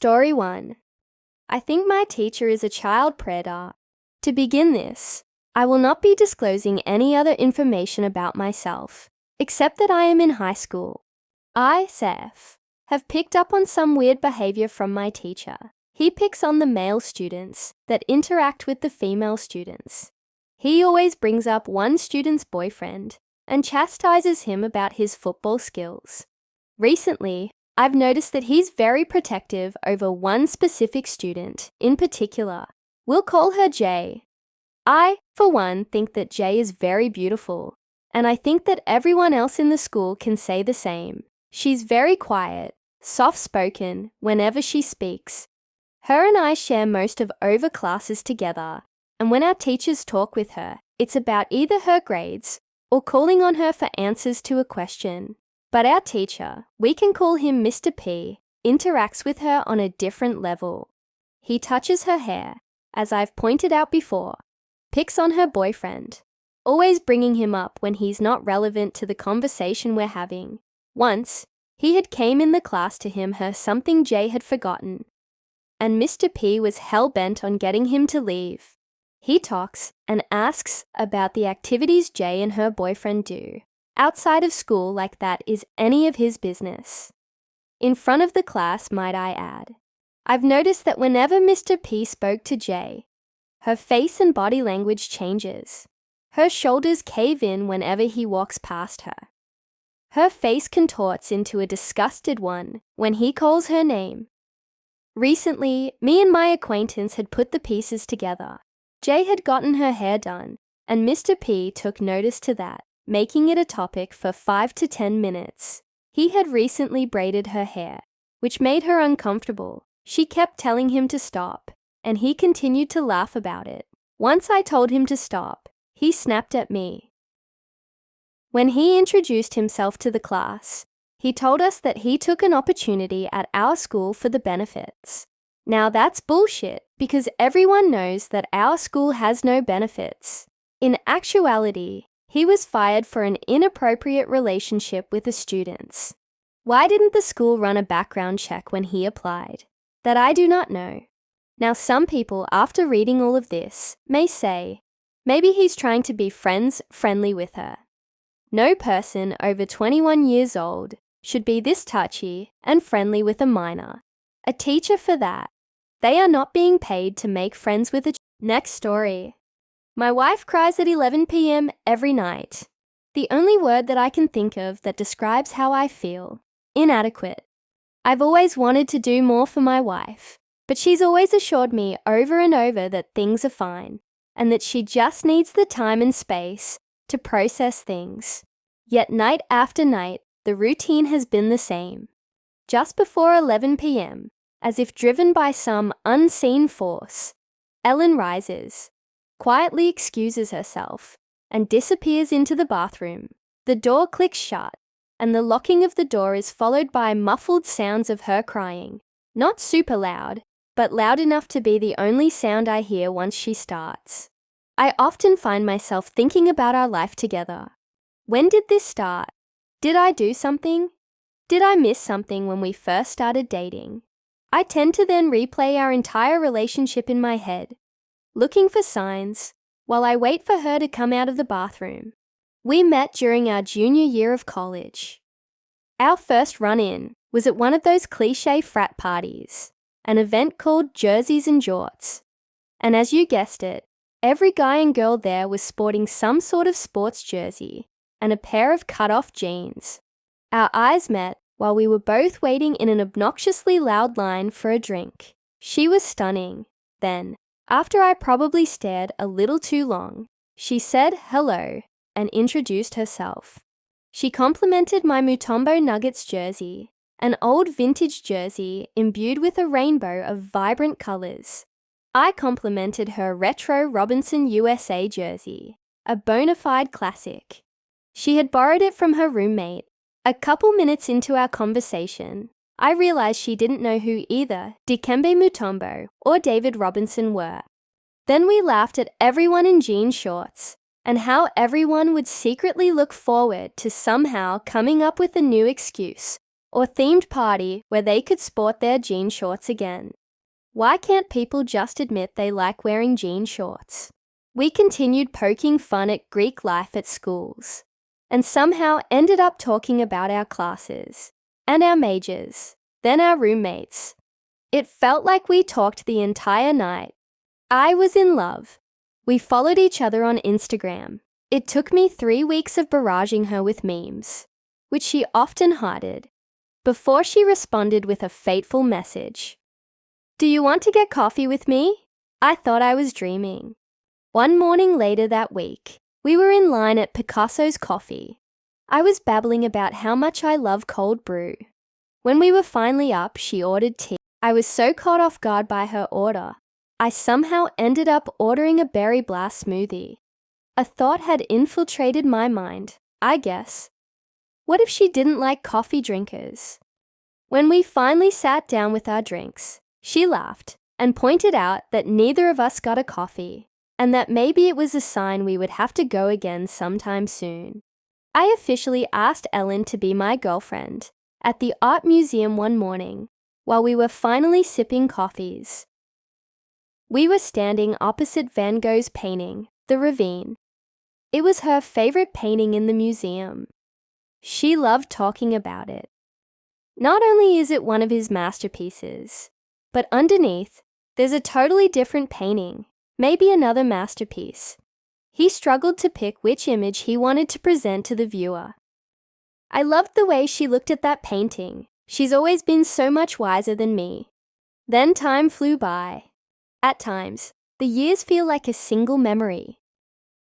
Story 1. I think my teacher is a child predator. To begin this, I will not be disclosing any other information about myself, except that I am in high school. I, Seth, have picked up on some weird behavior from my teacher. He picks on the male students that interact with the female students. He always brings up one student's boyfriend and chastises him about his football skills. Recently, I've noticed that he's very protective over one specific student in particular. We'll call her Jay. I, for one, think that Jay is very beautiful, and I think that everyone else in the school can say the same. She's very quiet, soft-spoken whenever she speaks. Her and I share most of over classes together, and when our teachers talk with her, it's about either her grades or calling on her for answers to a question. But our teacher, we can call him Mr. P, interacts with her on a different level. He touches her hair, as I've pointed out before, picks on her boyfriend, always bringing him up when he's not relevant to the conversation we're having. Once, he had came in the class to him her something Jay had forgotten, and Mr. P was hell-bent on getting him to leave. He talks and asks about the activities Jay and her boyfriend do outside of school like that is any of his business. In front of the class, might I add. I've noticed that whenever Mr. P spoke to Jay, her face and body language changes. Her shoulders cave in whenever he walks past her. Her face contorts into a disgusted one when he calls her name. Recently, me and my acquaintance had put the pieces together. Jay had gotten her hair done, and Mr. P took notice to that, making it a topic for 5 to 10 minutes. He had recently braided her hair, which made her uncomfortable. She kept telling him to stop, and he continued to laugh about it. Once I told him to stop, he snapped at me. When he introduced himself to the class, he told us that he took an opportunity at our school for the benefits. Now that's bullshit, because everyone knows that our school has no benefits. In actuality, he was fired for an inappropriate relationship with the students. Why didn't the school run a background check when he applied? That I do not know. Now some people, after reading all of this, may say, maybe he's trying to be friendly with her. No person over 21 years old should be this touchy and friendly with a minor. A teacher for that. They are not being paid to make friends with a Next story. My wife cries at 11 p.m. every night. The only word that I can think of that describes how I feel. Inadequate. I've always wanted to do more for my wife, but she's always assured me over and over that things are fine, and that she just needs the time and space to process things. Yet night after night, the routine has been the same. Just before 11 p.m., as if driven by some unseen force, Ellen rises, quietly excuses herself, and disappears into the bathroom. The door clicks shut, and the locking of the door is followed by muffled sounds of her crying. Not super loud, but loud enough to be the only sound I hear once she starts. I often find myself thinking about our life together. When did this start? Did I do something? Did I miss something when we first started dating? I tend to then replay our entire relationship in my head, looking for signs, while I wait for her to come out of the bathroom. We met during our junior year of college. Our first run-in was at one of those cliché frat parties, an event called Jerseys and Jorts. And as you guessed it, every guy and girl there was sporting some sort of sports jersey and a pair of cut-off jeans. Our eyes met while we were both waiting in an obnoxiously loud line for a drink. She was stunning. Then, after I probably stared a little too long, she said hello and introduced herself. She complimented my Mutombo Nuggets jersey, an old vintage jersey imbued with a rainbow of vibrant colors. I complimented her retro Robinson USA jersey, a bona fide classic. She had borrowed it from her roommate. A couple minutes into our conversation, I realized she didn't know who either Dikembe Mutombo or David Robinson were. Then we laughed at everyone in jean shorts and how everyone would secretly look forward to somehow coming up with a new excuse or themed party where they could sport their jean shorts again. Why can't people just admit they like wearing jean shorts? We continued poking fun at Greek life at schools, and somehow ended up talking about our classes, and our majors, then our roommates. It felt like we talked the entire night. I was in love. We followed each other on Instagram. It took me 3 weeks of barraging her with memes, which she often hided, before she responded with a fateful message. "Do you want to get coffee with me?" I thought I was dreaming. One morning later that week, we were in line at Picasso's Coffee. I was babbling about how much I love cold brew. When we were finally up, she ordered tea. I was so caught off guard by her order, I somehow ended up ordering a berry blast smoothie. A thought had infiltrated my mind, I guess. What if she didn't like coffee drinkers? When we finally sat down with our drinks, she laughed and pointed out that neither of us got a coffee, and that maybe it was a sign we would have to go again sometime soon. I officially asked Ellen to be my girlfriend at the art museum one morning while we were finally sipping coffees. We were standing opposite Van Gogh's painting, The Ravine. It was her favorite painting in the museum. She loved talking about it. Not only is it one of his masterpieces, but underneath, there's a totally different painting, maybe another masterpiece. He struggled to pick which image he wanted to present to the viewer. I loved the way she looked at that painting. She's always been so much wiser than me. Then time flew by. At times, the years feel like a single memory.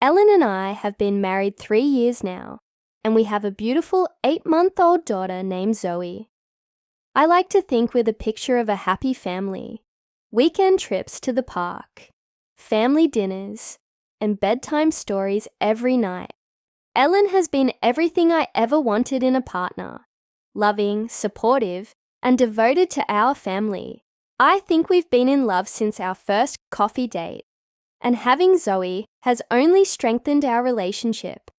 Ellen and I have been married 3 years now, and we have a beautiful 8-month-old daughter named Zoe. I like to think we're the picture of a happy family. Weekend trips to the park, family dinners, and bedtime stories every night. Ellen has been everything I ever wanted in a partner. Loving, supportive, and devoted to our family. I think we've been in love since our first coffee date, and having Zoe has only strengthened our relationship.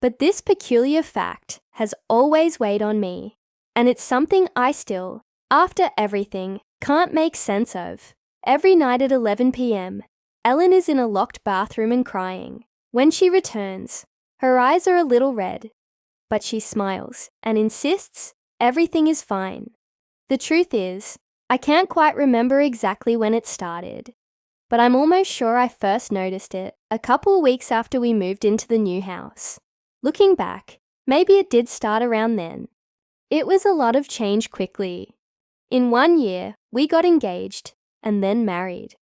But this peculiar fact has always weighed on me, and it's something I still, after everything, can't make sense of. Every night at 11 p.m., Ellen is in a locked bathroom and crying. When she returns, her eyes are a little red, but she smiles and insists everything is fine. The truth is, I can't quite remember exactly when it started, but I'm almost sure I first noticed it a couple weeks after we moved into the new house. Looking back, maybe it did start around then. It was a lot of change quickly. In 1 year, we got engaged and then married.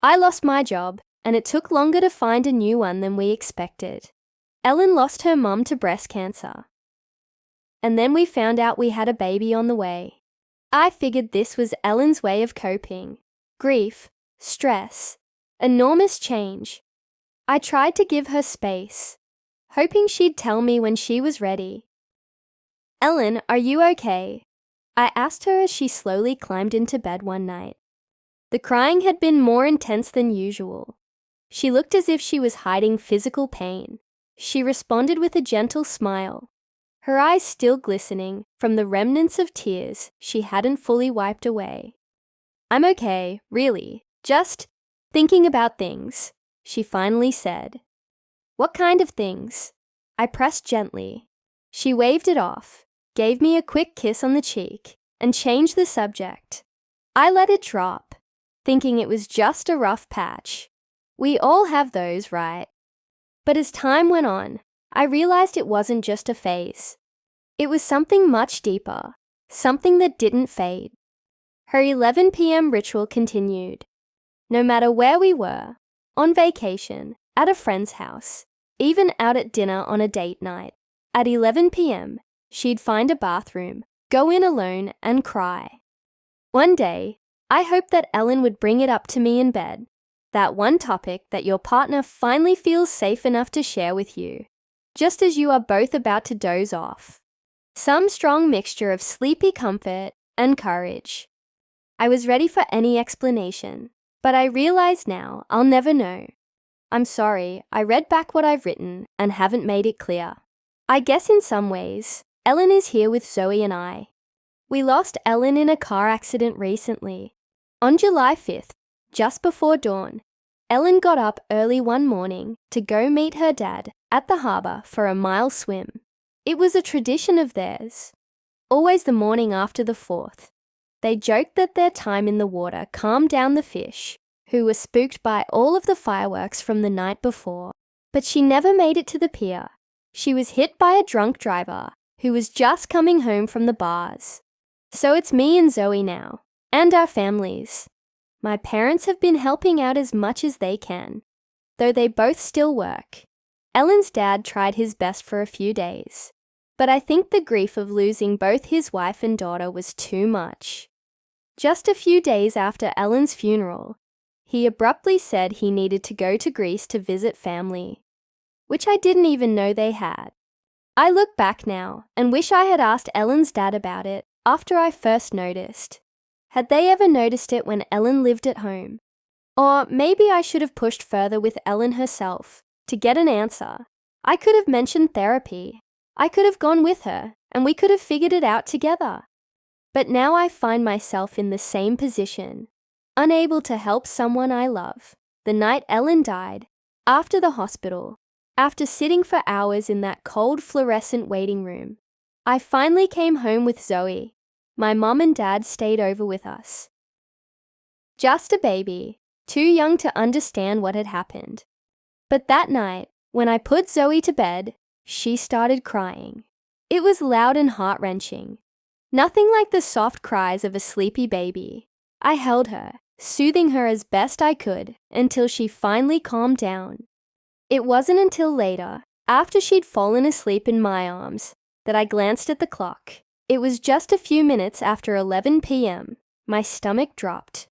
I lost my job, and it took longer to find a new one than we expected. Ellen lost her mum to breast cancer. And then we found out we had a baby on the way. I figured this was Ellen's way of coping. Grief, stress, enormous change. I tried to give her space, hoping she'd tell me when she was ready. "Ellen, are you okay?" I asked her as she slowly climbed into bed one night. The crying had been more intense than usual. She looked as if she was hiding physical pain. She responded with a gentle smile, her eyes still glistening from the remnants of tears she hadn't fully wiped away. "I'm okay, really. Just thinking about things," she finally said. "What kind of things?" I pressed gently. She waved it off, gave me a quick kiss on the cheek, and changed the subject. I let it drop, thinking it was just a rough patch. We all have those, right? But as time went on, I realized it wasn't just a phase. It was something much deeper, something that didn't fade. Her 11 p.m. ritual continued. No matter where we were, on vacation, at a friend's house, even out at dinner on a date night, at 11 p.m., she'd find a bathroom, go in alone, and cry. One day, I hoped that Ellen would bring it up to me in bed, that one topic that your partner finally feels safe enough to share with you, just as you are both about to doze off. Some strong mixture of sleepy comfort and courage. I was ready for any explanation, but I realize now I'll never know. I'm sorry, I read back what I've written and haven't made it clear. I guess in some ways, Ellen is here with Zoe and I. We lost Ellen in a car accident recently. On July 5th, just before dawn, Ellen got up early one morning to go meet her dad at the harbour for a mile swim. It was a tradition of theirs. Always the morning after the 4th. They joked that their time in the water calmed down the fish, who were spooked by all of the fireworks from the night before. But she never made it to the pier. She was hit by a drunk driver who was just coming home from the bars. So it's me and Zoe now, and our families. My parents have been helping out as much as they can, though they both still work. Ellen's dad tried his best for a few days, but I think the grief of losing both his wife and daughter was too much. Just a few days after Ellen's funeral, he abruptly said he needed to go to Greece to visit family, which I didn't even know they had. I look back now and wish I had asked Ellen's dad about it after I first noticed. Had they ever noticed it when Ellen lived at home? Or maybe I should have pushed further with Ellen herself to get an answer. I could have mentioned therapy. I could have gone with her and we could have figured it out together. But now I find myself in the same position, unable to help someone I love. The night Ellen died, after the hospital, after sitting for hours in that cold fluorescent waiting room, I finally came home with Zoe. My mom and dad stayed over with us. Just a baby, too young to understand what had happened. But that night, when I put Zoe to bed, she started crying. It was loud and heart-wrenching. Nothing like the soft cries of a sleepy baby. I held her, soothing her as best I could until she finally calmed down. It wasn't until later, after she'd fallen asleep in my arms, that I glanced at the clock. It was just a few minutes after 11 p.m. My stomach dropped.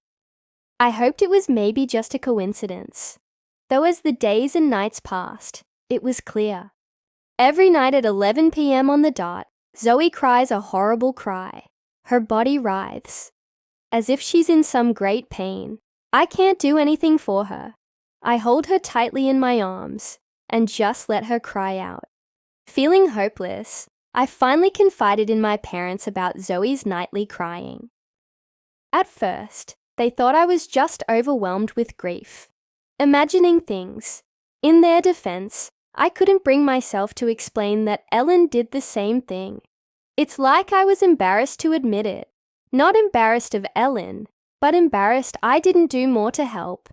I hoped it was maybe just a coincidence, though as the days and nights passed, it was clear. Every night at 11 p.m. on the dot, Zoe cries a horrible cry. Her body writhes, as if she's in some great pain. I can't do anything for her. I hold her tightly in my arms and just let her cry out. Feeling hopeless, I finally confided in my parents about Zoe's nightly crying. At first, they thought I was just overwhelmed with grief, imagining things. In their defense, I couldn't bring myself to explain that Ellen did the same thing. It's like I was embarrassed to admit it. Not embarrassed of Ellen, but embarrassed I didn't do more to help.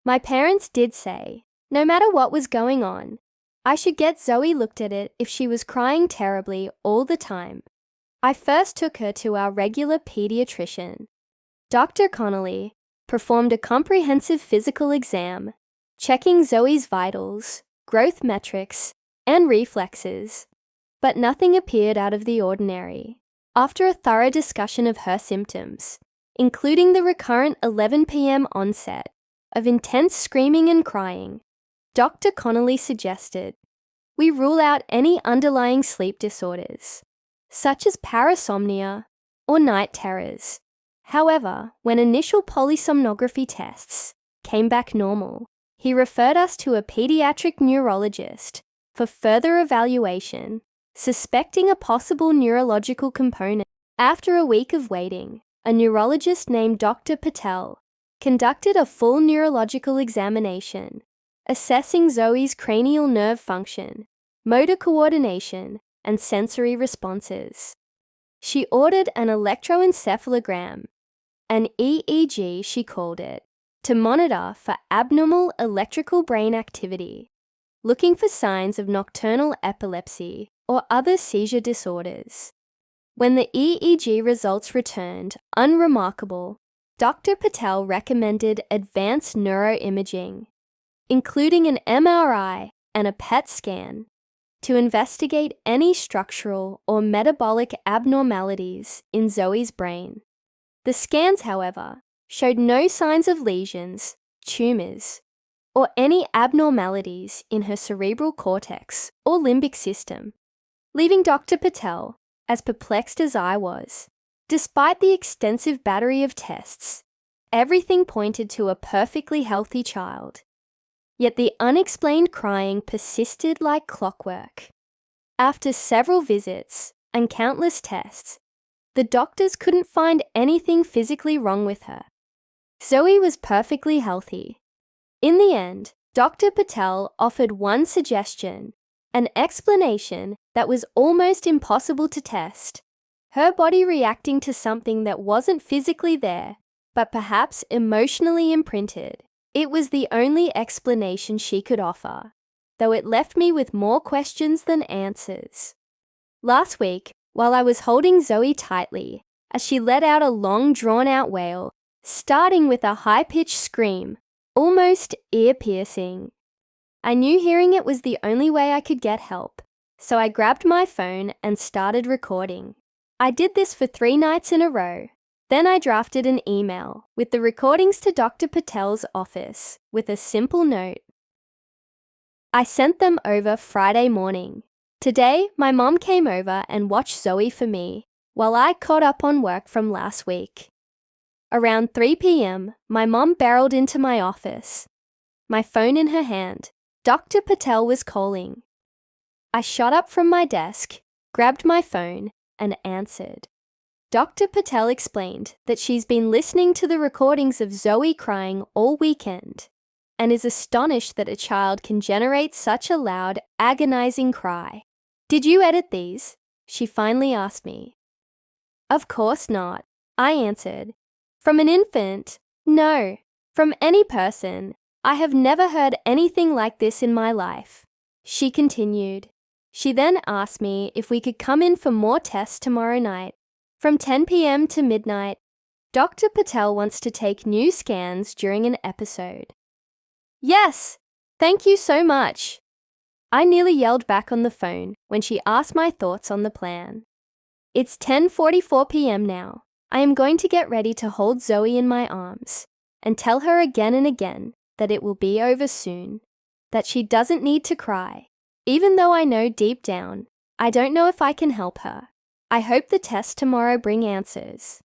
My parents did say, no matter what was going on, I should get Zoe looked at it if she was crying terribly all the time. I first took her to our regular pediatrician. Dr. Connolly performed a comprehensive physical exam, checking Zoe's vitals, growth metrics, and reflexes, but nothing appeared out of the ordinary. After a thorough discussion of her symptoms, including the recurrent 11 p.m. onset of intense screaming and crying, Dr. Connolly suggested we rule out any underlying sleep disorders, such as parasomnia or night terrors. However, when initial polysomnography tests came back normal, he referred us to a pediatric neurologist for further evaluation, suspecting a possible neurological component. After a week of waiting, a neurologist named Dr. Patel conducted a full neurological examination, assessing Zoe's cranial nerve function, motor coordination, and sensory responses. She ordered an electroencephalogram, an EEG she called it, to monitor for abnormal electrical brain activity, looking for signs of nocturnal epilepsy or other seizure disorders. When the EEG results returned unremarkable, Dr. Patel recommended advanced neuroimaging, including an MRI and a PET scan, to investigate any structural or metabolic abnormalities in Zoe's brain. The scans, however, showed no signs of lesions, tumors, or any abnormalities in her cerebral cortex or limbic system, leaving Dr. Patel as perplexed as I was. Despite the extensive battery of tests, everything pointed to a perfectly healthy child. Yet the unexplained crying persisted like clockwork. After several visits and countless tests, The doctors couldn't find anything physically wrong with her. Zoe was perfectly healthy. In the end, Dr. Patel offered one suggestion, an explanation that was almost impossible to test. Her body reacting to something that wasn't physically there, but perhaps emotionally imprinted. It was the only explanation she could offer, though it left me with more questions than answers. Last week, while I was holding Zoe tightly, as she let out a long drawn-out wail, starting with a high-pitched scream, almost ear-piercing. I knew hearing it was the only way I could get help, so I grabbed my phone and started recording. I did this for 3 nights in a row. Then I drafted an email with the recordings to Dr. Patel's office with a simple note. I sent them over Friday morning. Today, my mom came over and watched Zoe for me while I caught up on work from last week. Around 3 p.m., my mom barreled into my office. My phone in her hand, Dr. Patel was calling. I shot up from my desk, grabbed my phone, and answered. Dr. Patel explained that she's been listening to the recordings of Zoe crying all weekend and is astonished that a child can generate such a loud, agonizing cry. Did you edit these? She finally asked me. Of course not, I answered. From an infant? No. From any person. I have never heard anything like this in my life. She continued. She then asked me if we could come in for more tests tomorrow night. From 10 p.m. to midnight, Dr. Patel wants to take new scans during an episode. Yes, thank you so much. I nearly yelled back on the phone when she asked my thoughts on the plan. It's 10:44 p.m. now. I am going to get ready to hold Zoe in my arms and tell her again and again that it will be over soon, that she doesn't need to cry. Even though I know deep down, I don't know if I can help her. I hope the tests tomorrow bring answers.